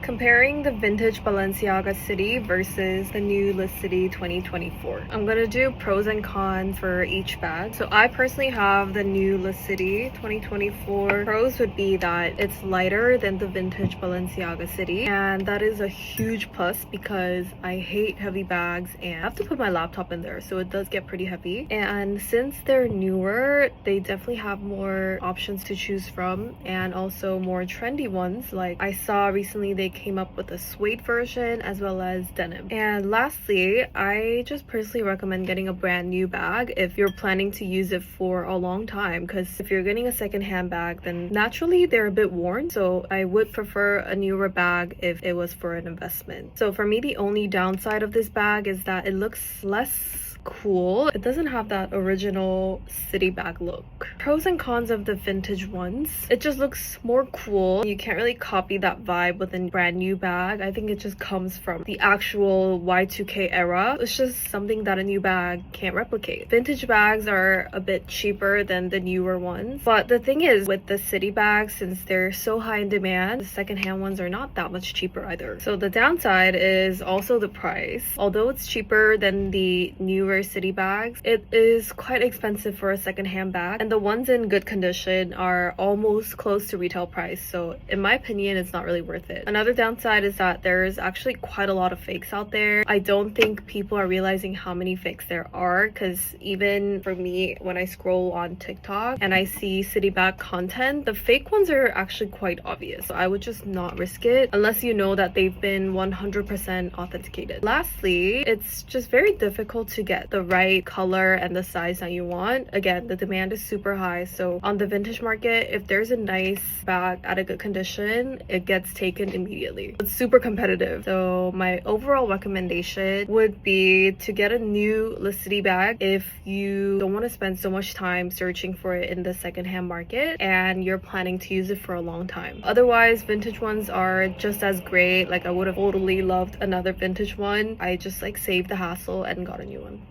Comparing the vintage Balenciaga City versus the new Le City 2024. I'm gonna do pros and cons for each bag. So I personally have the new Le City 2024. Pros would be that it's lighter than the vintage Balenciaga City, and that is a huge plus because I hate heavy bags and I have to put my laptop in there, so it does get pretty heavy. And since they're newer, they definitely have more options to choose from and also more trendy ones. Like I saw recently they came up with a suede version as well as denim. And lastly, I just personally recommend getting a brand new bag if you're planning to use it for a long time, because if you're getting a secondhand bag, then naturally they're a bit worn, so I would prefer a newer bag if it was for an investment. So for me, the only downside of this bag is that it looks less cool. It doesn't have that original city bag look. Pros and cons of the vintage ones: it just looks more cool. You can't really copy that vibe with a brand new bag. I think it just comes from the actual Y2K era. It's just something that a new bag can't replicate. Vintage bags are a bit cheaper than the newer ones, but the thing is, with the city bags, since they're so high in demand, the secondhand ones are not that much cheaper either. So the downside is also the price. Although it's cheaper than the newer city bags, it is quite expensive for a secondhand bag, and the ones in good condition are almost close to retail price, so in my opinion it's not really worth it. Another downside is that there's actually quite a lot of fakes out there. I don't think people are realizing how many fakes there are, because even for me, when I scroll on TikTok and I see city bag content, the fake ones are actually quite obvious. So I would just not risk it unless you know that they've been 100% authenticated. Lastly, it's just very difficult to get the right color and the size that you want. Again, the demand is super high, so on the vintage market, if there's a nice bag at a good condition, it gets taken immediately. It's super competitive, so my overall recommendation would be to get a new Le City bag if you don't want to spend so much time searching for it in the secondhand market and you're planning to use it for a long time. Otherwise, vintage ones are just as great. Like, I would have totally loved another vintage one. I just like saved the hassle and got a new one.